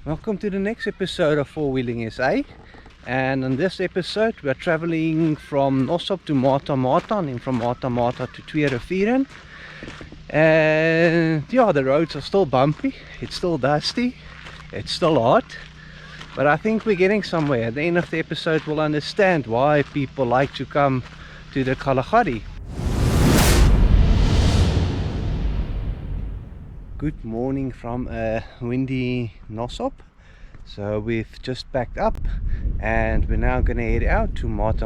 Welcome to the next episode of Four Wheeling SA, and in this episode we are traveling from Nossob to Mata and then from Mata to Twee Rivieren. And yeah, the roads are still bumpy, it's still dusty, it's still hot, but I think we're getting somewhere. At the end of the episode we'll understand why people like to come to the Kgalagadi. Good morning from a windy Nosob. So we've just packed up and we're now going to head out to Mata.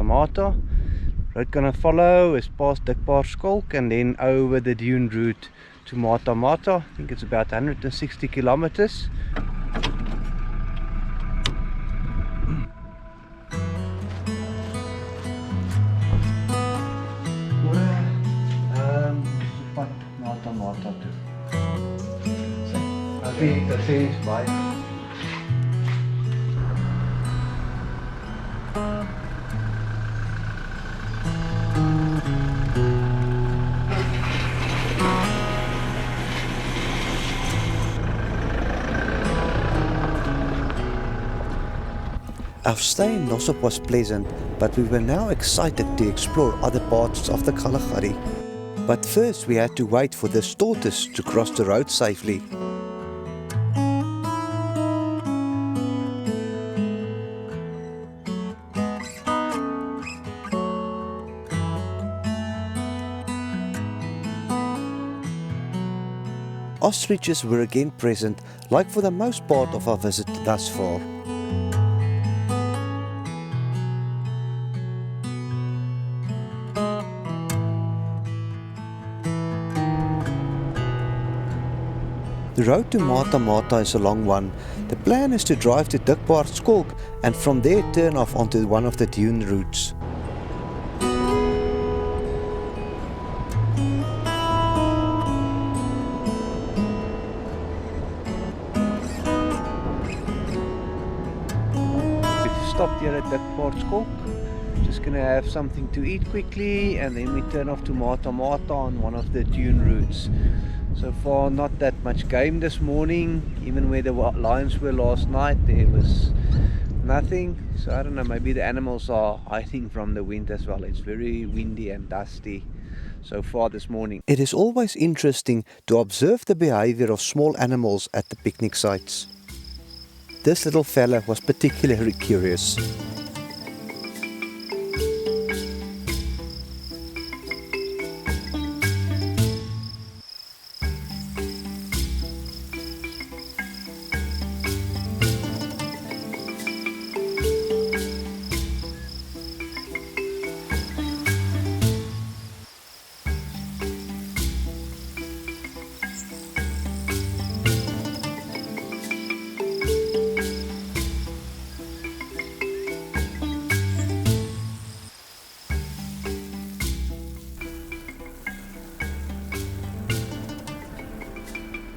Road gonna follow is past Degrading and then over the dune route to Mata. I think it's about 160 kilometers. Mata too. I think the same spot. Our stay in Nosob was pleasant, but we were now excited to explore other parts of the Kgalagadi. But first we had to wait for this tortoise to cross the road safely. Ostriches were again present, like for the most part of our visit thus far. The road to Mata is a long one. The plan is to drive to Degrading and from there turn off onto one of the dune routes. We've stopped here at Degrading. Just gonna have something to eat quickly and then we turn off to Mata on one of the dune routes. So far not that much game this morning, even where the lions were last night there was nothing. So I don't know, maybe the animals are hiding from the wind as well. It's very windy and dusty so far this morning. It is always interesting to observe the behavior of small animals at the picnic sites. This little fella was particularly curious.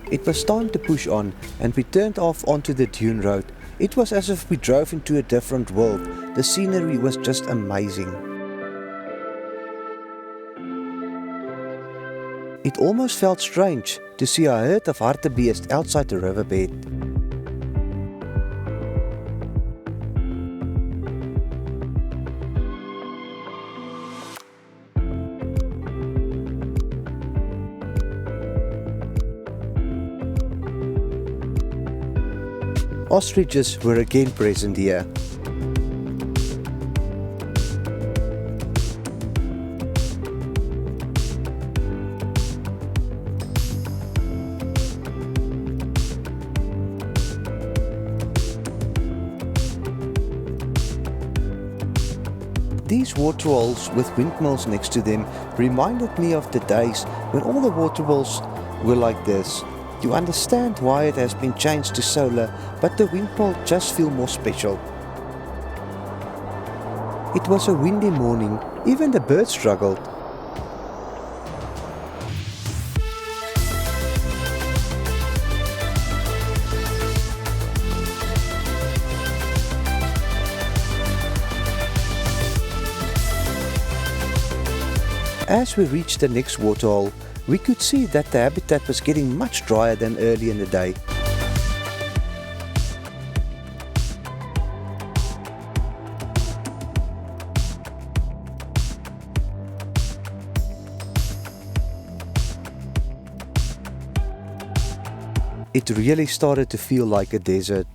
It was time to push on and we turned off onto the dune road. It was as if we drove into a different world. The scenery was just amazing. It almost felt strange to see a herd of hartebeest outside the riverbed. Ostriches were again present here. These waterholes with windmills next to them reminded me of the days when all the waterholes were like this. You understand why it has been changed to solar, but the windmill just feels more special. It was a windy morning, even the birds struggled. As we reached the next waterhole, we could see that the habitat was getting much drier than early in the day. it really started to feel like a desert.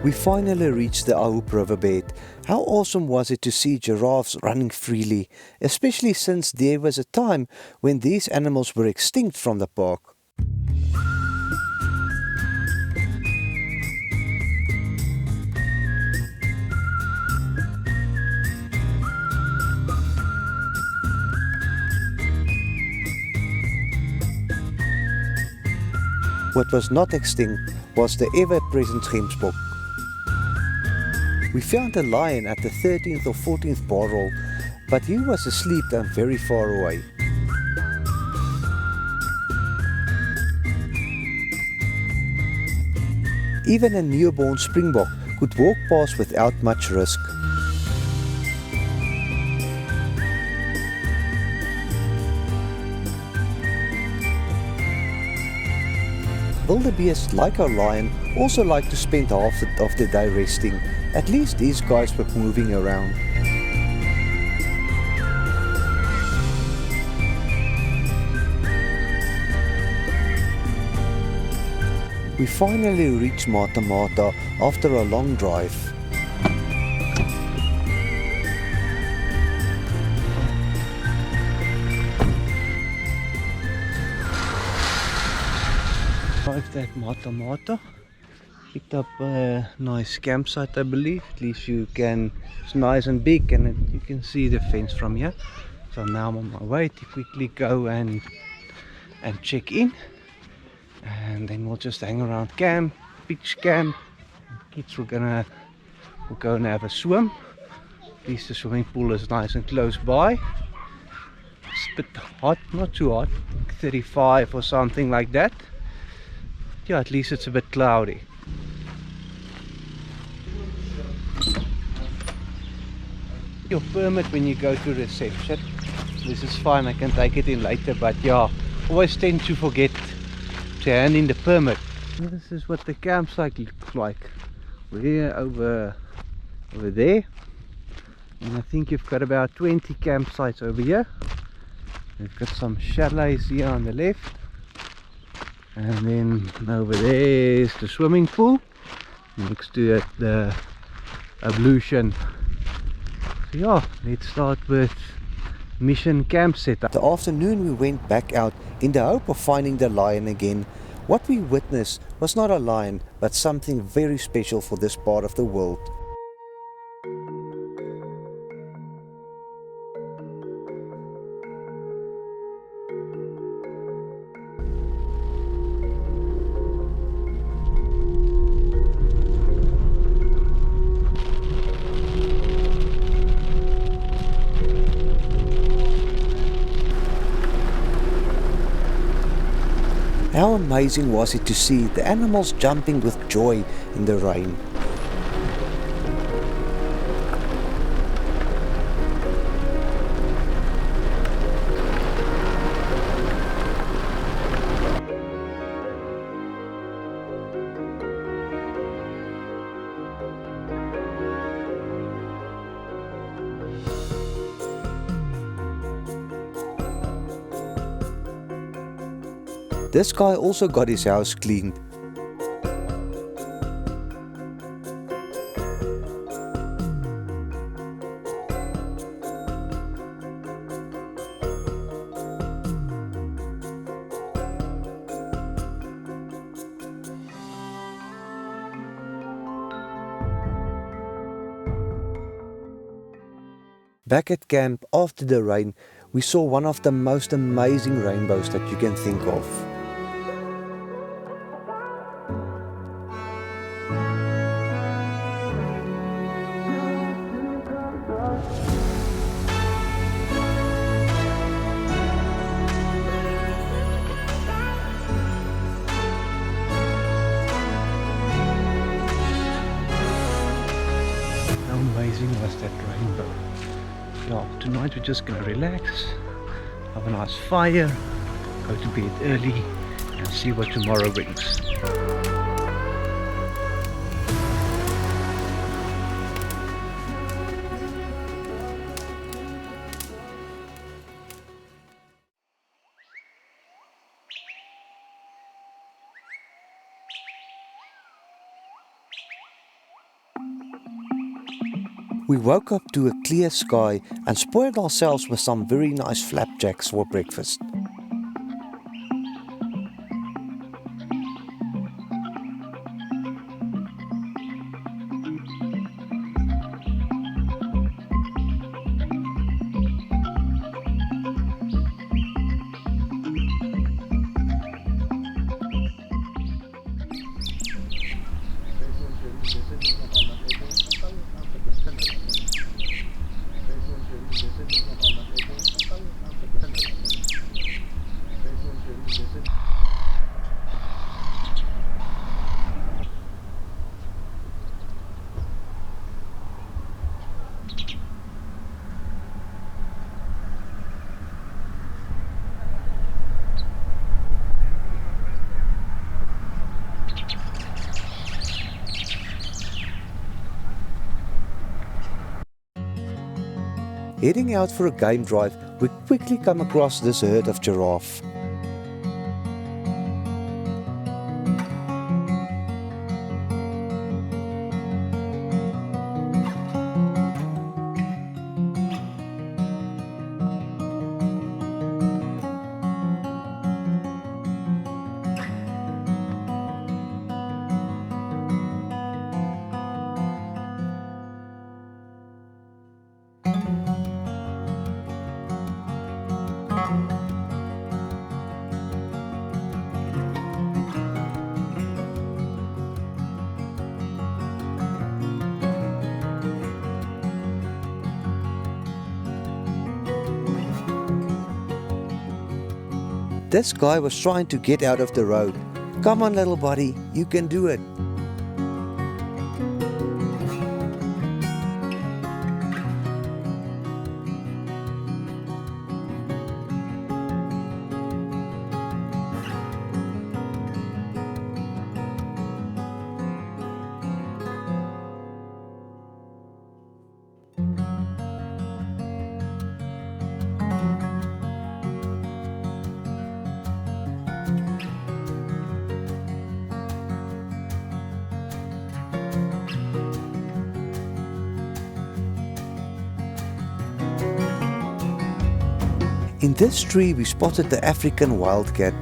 We finally reached the Ahoop riverbed. How awesome was it to see giraffes running freely, especially since there was a time when these animals were extinct from the park. What was not extinct was the ever-present gemsbok. We found a lion at the 13th or 14th bar roll, but he was asleep and very far away. Even a newborn springbok could walk past without much risk. Wildebeest, like our lion, also like to spend half of the day resting. At least these guys were moving around. We finally reached Mata after a long drive. Arrived at Mata. Picked up a nice campsite, I believe. At least you can, it's nice and big and you can see the fence from here. So now I'm on my way to quickly go and check in. And then we'll just hang around camp, beach camp. Kids will go and have a swim. At least the swimming pool is nice and close by. It's a bit hot, not too hot, 35 or something like that. Yeah, at least it's a bit cloudy. Your permit when you go to reception. This is fine, I can take it in later, but yeah, always tend to forget to hand in the permit. This is what the campsite looks like. We're over there, and I think you've got about 20 campsites over here. We've got some chalets here on the left, and then over there is the swimming pool. Next to it, the ablution. So yeah, let's start with mission camp setup. The afternoon we went back out in the hope of finding the lion again. What we witnessed was not a lion, but something very special for this part of the world. How amazing was it to see the animals jumping with joy in the rain. This guy also got his house cleaned. Back at camp after the rain, we saw one of the most amazing rainbows that you can think of. How amazing was that rainbow? Yeah, tonight we're just gonna relax, have a nice fire, go to bed early and see what tomorrow brings. We woke up to a clear sky and spoiled ourselves with some very nice flapjacks for breakfast. Heading out for a game drive, we quickly come across this herd of giraffe. This guy was trying to get out of the road. Come on, little buddy, you can do it. In this tree we spotted the African wildcat.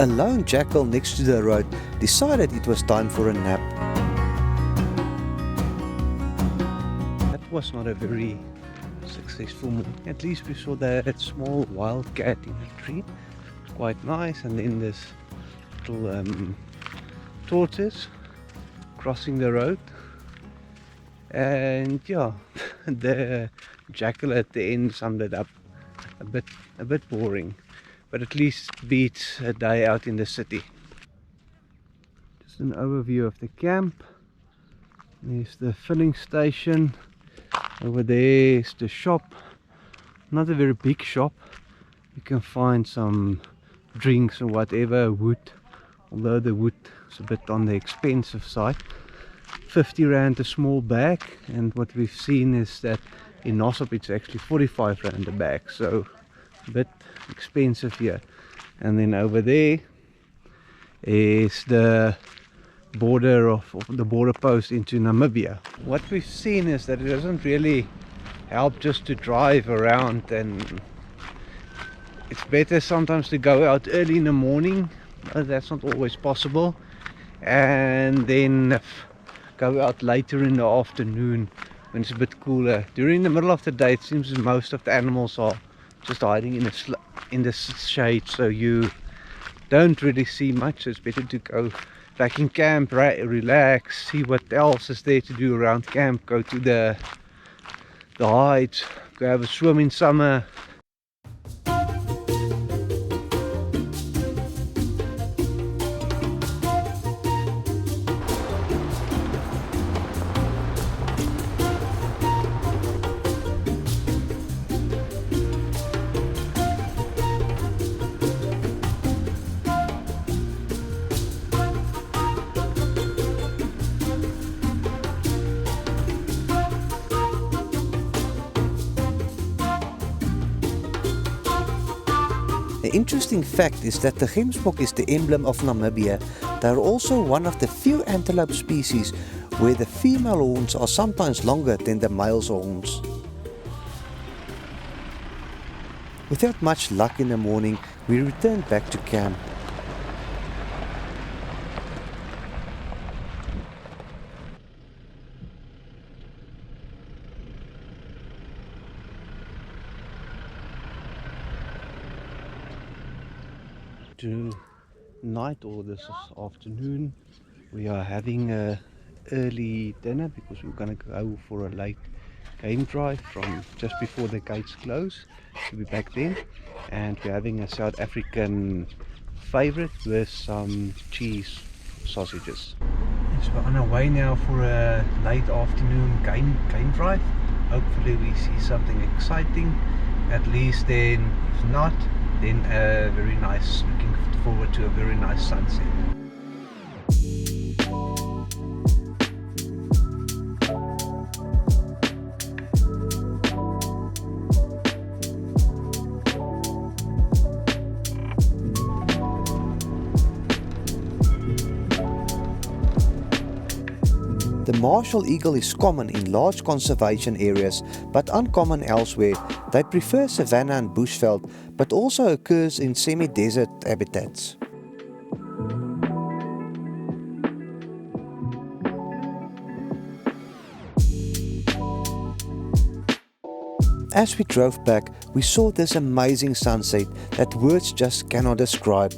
A lone jackal next to the road decided it was time for a nap. That was not a very successful move. At least we saw that small wildcat in the tree. Quite nice. And then this little tortoise crossing the road, and yeah, the jackal at the end summed it up. A bit boring, but at least beats a day out in the city. Just an overview of the camp. There's the filling station. Over there is the shop. Not a very big shop. You can find some drinks or whatever, wood, although the wood is a bit on the expensive side. 50 rand a small bag, and what we've seen is that in Nosob it's actually 45 rand a bag, so a bit expensive here. And then over there is the border of the border post into Namibia. What we've seen is that it doesn't really help just to drive around, and it's better sometimes to go out early in the morning. That's not always possible, and then go out later in the afternoon when it's a bit cooler. During the middle of the day it seems most of the animals are just hiding in the shade, so you don't really see much. It's better to go back in camp, relax, see what else is there to do around camp, go to the heights, go have a swim in summer. The interesting fact is that the gemsbok is the emblem of Namibia. They are also one of the few antelope species where the female horns are sometimes longer than the male's horns. Without much luck in the morning, we returned back to camp. Tonight or this afternoon we are having a early dinner because we're going to go for a late game drive from just before the gates close. We'll be back then, and we're having a South African favorite with some cheese sausages. So we're on our way now for a late afternoon game drive. Hopefully we see something exciting, at least. Then if not, then looking forward to a very nice sunset. The martial eagle is common in large conservation areas but uncommon elsewhere. They prefer savanna and bushveld, but also occurs in semi-desert habitats. As we drove back, we saw this amazing sunset that words just cannot describe.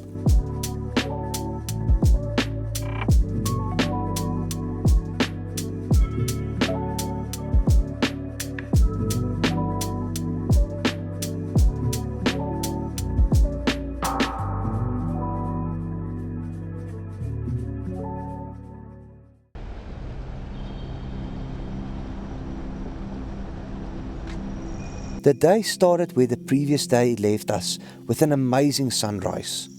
The day started where the previous day left us, with an amazing sunrise.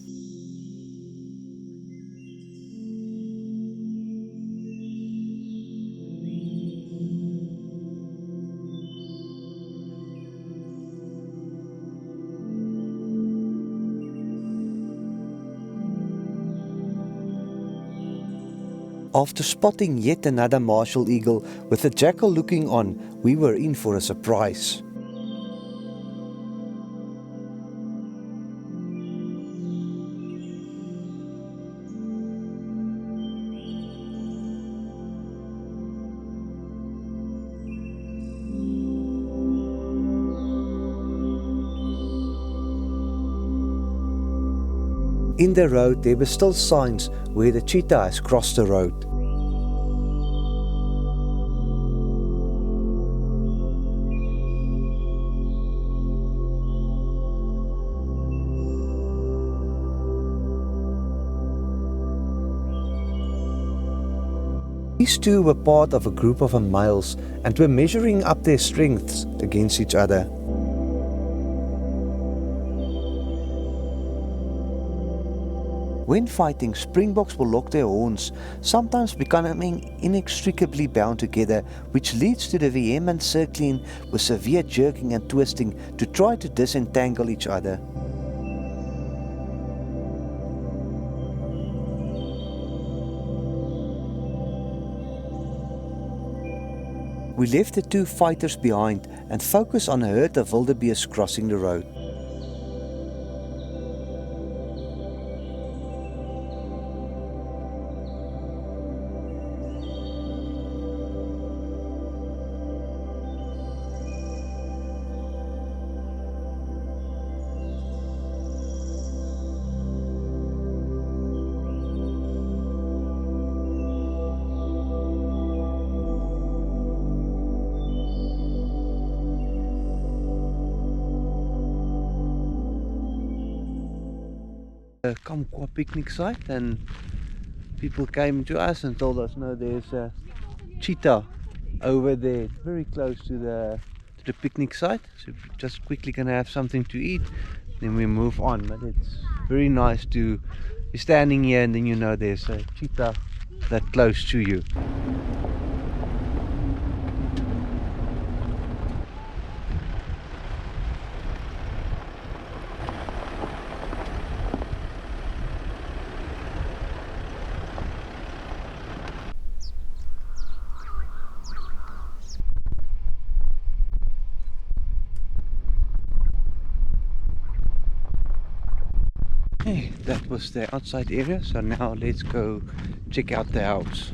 After spotting yet another martial eagle with a jackal looking on, we were in for a surprise. In the road there were still signs where the cheetah has crossed the road. These two were part of a group of males and were measuring up their strengths against each other. When fighting, springbucks will lock their horns, sometimes becoming inextricably bound together, which leads to the vehement circling with severe jerking and twisting to try to disentangle each other. We left the two fighters behind and focused on a herd of wildebeest crossing the road. Kamkwa picnic site, and people came to us and told us, no, there's a cheetah over there very close to the picnic site, so we're just quickly gonna have something to eat, then we move on. But it's very nice to be standing here and then you know there's a cheetah that close to you. Okay, that was the outside area, so now let's go check out the house.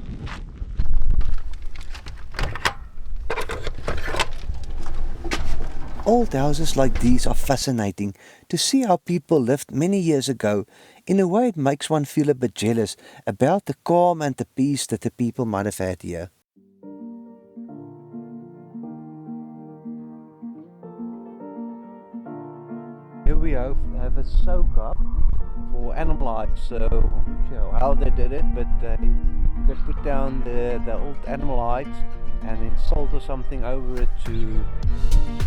Old houses like these are fascinating to see how people lived many years ago. In a way, it makes one feel a bit jealous about the calm and the peace that the people might have had here. Here we have a soak up for animal hides, so I'm not sure how they did it, but they could put down the old animal hides and then salt or something over it to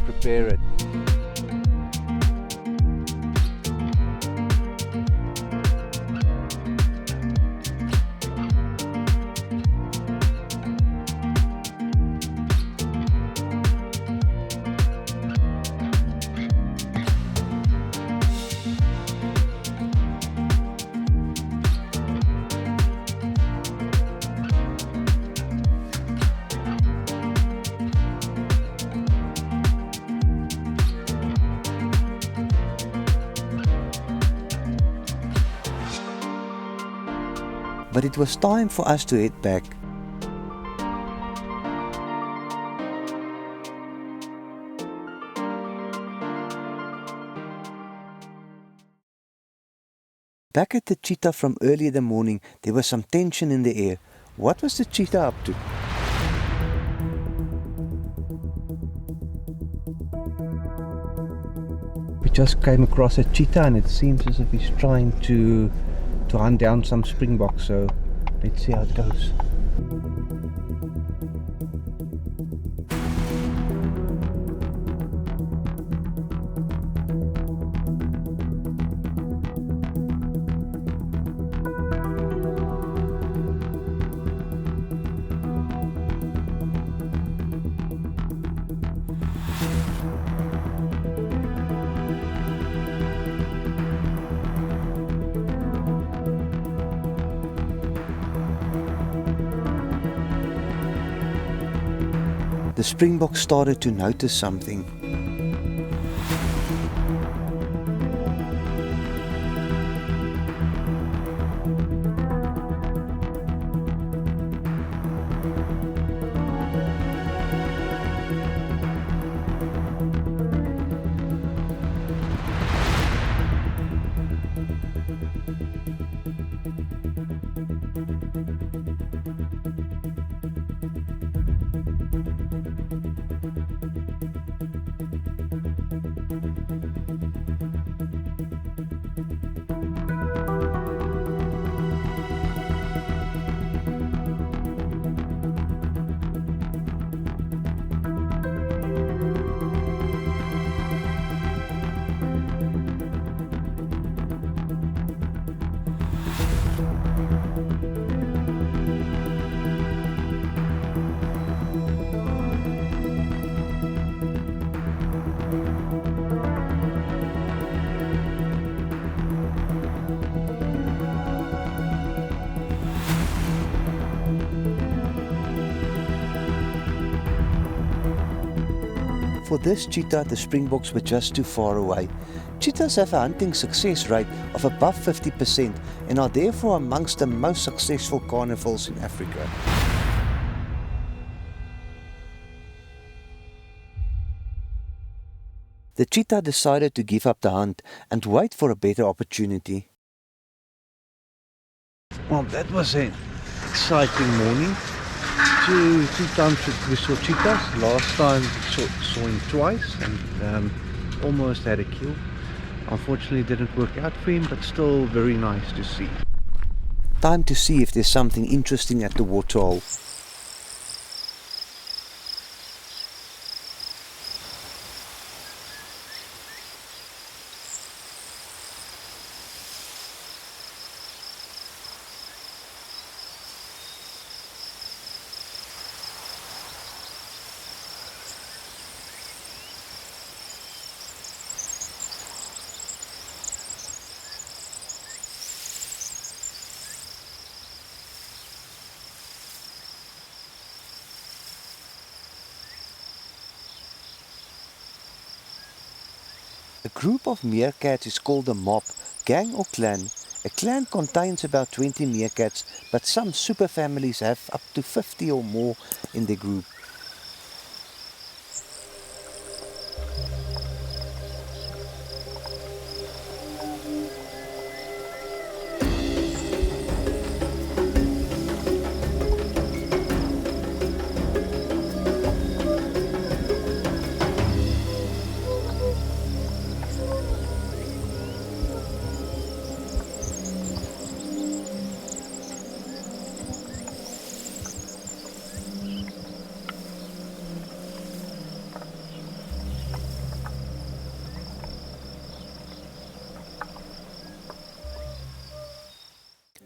prepare it. But it was time for us to head back. Back at the cheetah from early in the morning, there was some tension in the air. What was the cheetah up to? We just came across a cheetah and it seems as if he's trying to hunt down some springbucks, so let's see how it goes. The springbok started to notice something. For this cheetah, the springboks were just too far away. Cheetahs have a hunting success rate of above 50% and are therefore amongst the most successful carnivores in Africa. The cheetah decided to give up the hunt and wait for a better opportunity. Well, that was an exciting morning. Two times we saw cheetahs. Last time we saw him twice and almost had a kill. Unfortunately it didn't work out for him, but still very nice to see. Time to see if there's something interesting at the waterhole. A group of meerkats is called a mob. gang or clan? A clan contains about 20 meerkats, but some superfamilies have up to 50 or more in their group.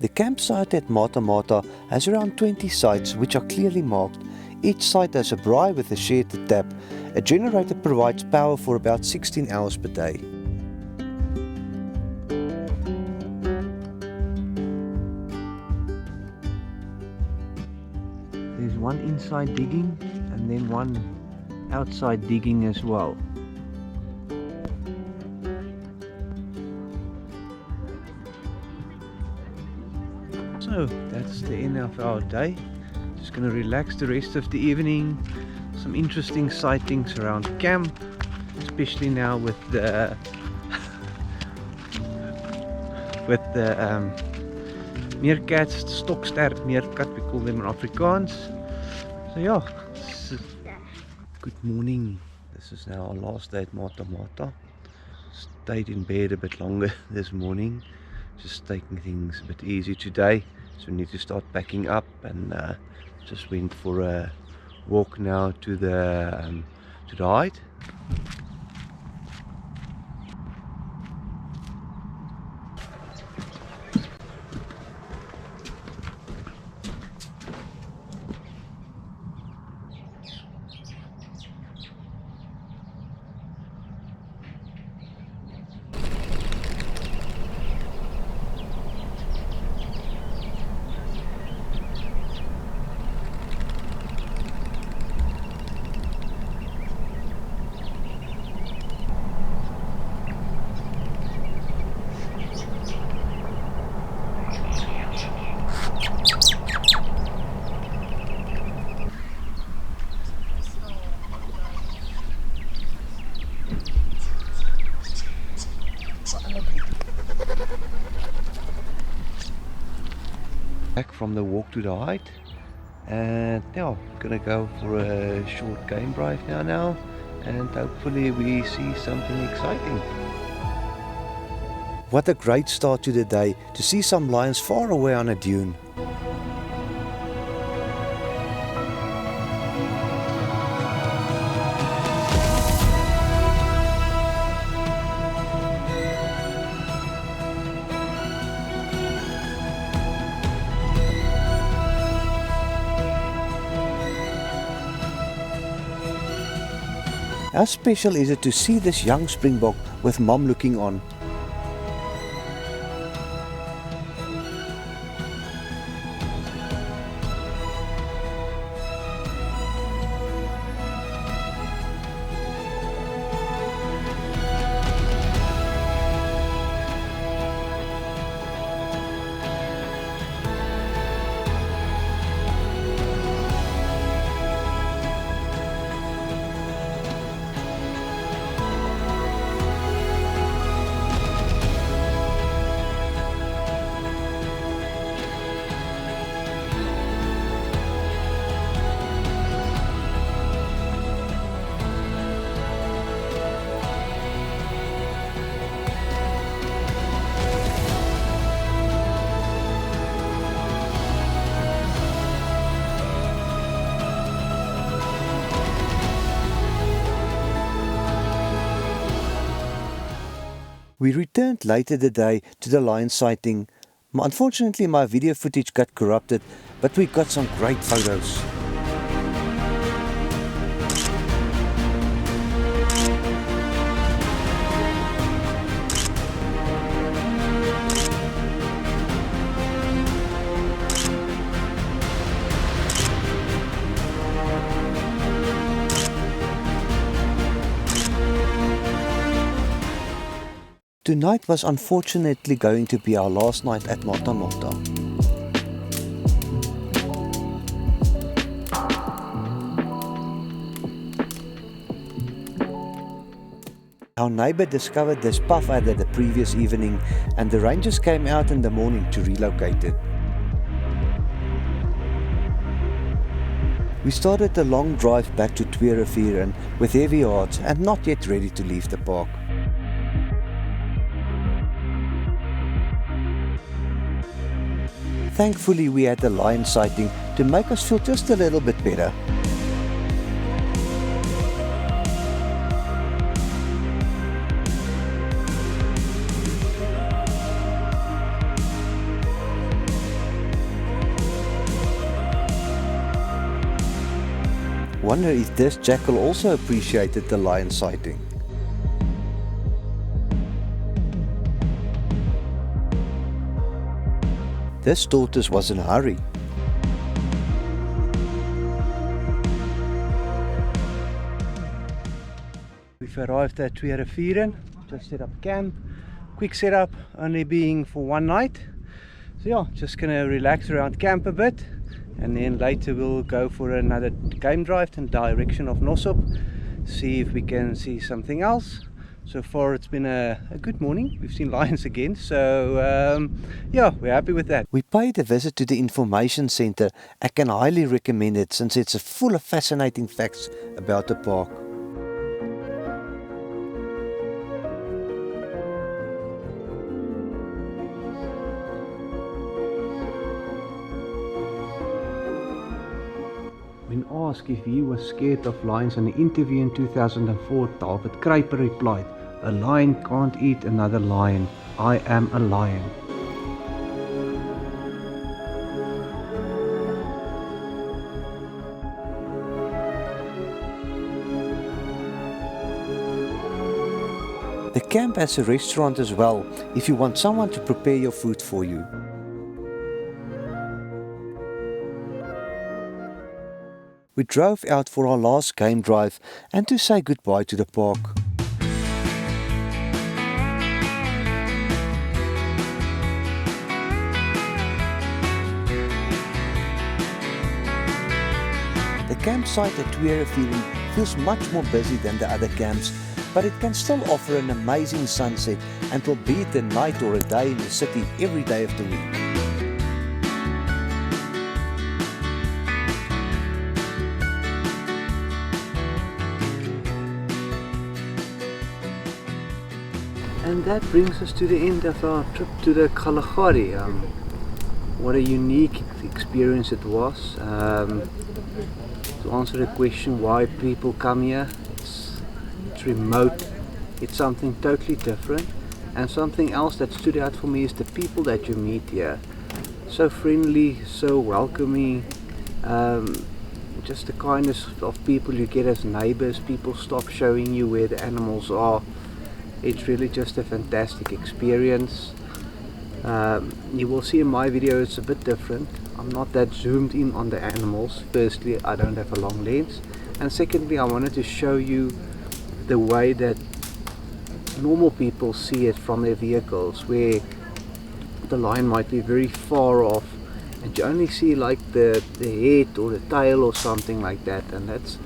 The campsite at Mata has around 20 sites which are clearly marked. Each site has a braai with a shed to tap. A generator provides power for about 16 hours per day. There's one inside digging and then one outside digging as well. So that's the end of our day. Just gonna relax the rest of the evening. Some interesting sightings around camp, especially now with the meerkats, stokstert meerkat, we call them in Afrikaans. So yeah, good morning. This is now our last day at Mata. Stayed in bed a bit longer this morning, just taking things a bit easy today. So we need to start packing up, and just went for a walk now to the height. Back from the walk to the height, and yeah, gonna go for a short game drive now, and hopefully we see something exciting. What a great start to the day to see some lions far away on a dune. How special is it to see this young springbok with mom looking on? We returned later the day to the lion sighting. Unfortunately, my video footage got corrupted, but we got some great photos. Tonight was unfortunately going to be our last night at Mata Mata. Our neighbour discovered this puff adder the previous evening and the rangers came out in the morning to relocate it. We started a long drive back to Twee Rivieren with heavy hearts and not yet ready to leave the park. Thankfully we had a lion sighting to make us feel just a little bit better. Wonder if this jackal also appreciated the lion sighting. This tortoise was in a hurry. We've arrived at Twee Rivieren, just set up camp, quick setup, only being for one night. So yeah, just gonna relax around camp a bit and then later we'll go for another game drive in the direction of Nossob, see if we can see something else. So far it's been a good morning. We've seen lions again, so yeah, we're happy with that. We paid a visit to the information center. I can highly recommend it since it's full of fascinating facts about the park. When asked if he was scared of lions in an interview in 2004, David Kruiper replied, "A lion can't eat another lion. I am a lion." The camp has a restaurant as well if you want someone to prepare your food for you. We drove out for our last game drive and to say goodbye to the park. The campsite at Twee Rivieren feels much more busy than the other camps, but it can still offer an amazing sunset and will be it a night or a day in the city every day of the week. And that brings us to the end of our trip to the Kgalagadi. What a unique experience it was. To answer the question why people come here, it's remote, it's something totally different. And something else that stood out for me is the people that you meet here. So friendly, so welcoming, just the kindness of people you get as neighbors. People stop showing you where the animals are. It's really just a fantastic experience. You will see in my video it's a bit different. I'm not that zoomed in on the animals. Firstly, I don't have a long lens, and secondly, I wanted to show you the way that normal people see it from their vehicles, where the lion might be very far off and you only see like the head or the tail or something like that, and that's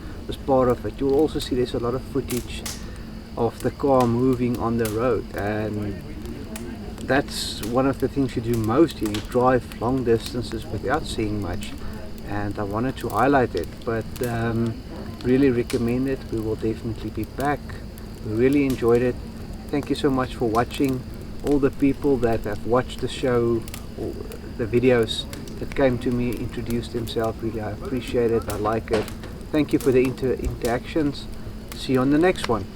part of it. You'll also see there's a lot of footage of the car moving on the road, and that's one of the things you do most here. You drive long distances without seeing much, and I wanted to highlight it, but really recommend it. We will definitely be back. We really enjoyed it. Thank you so much for watching. All the people that have watched the show or the videos that came to me, introduced themselves, really I appreciate it. I like it. Thank you for the interactions. See you on the next one.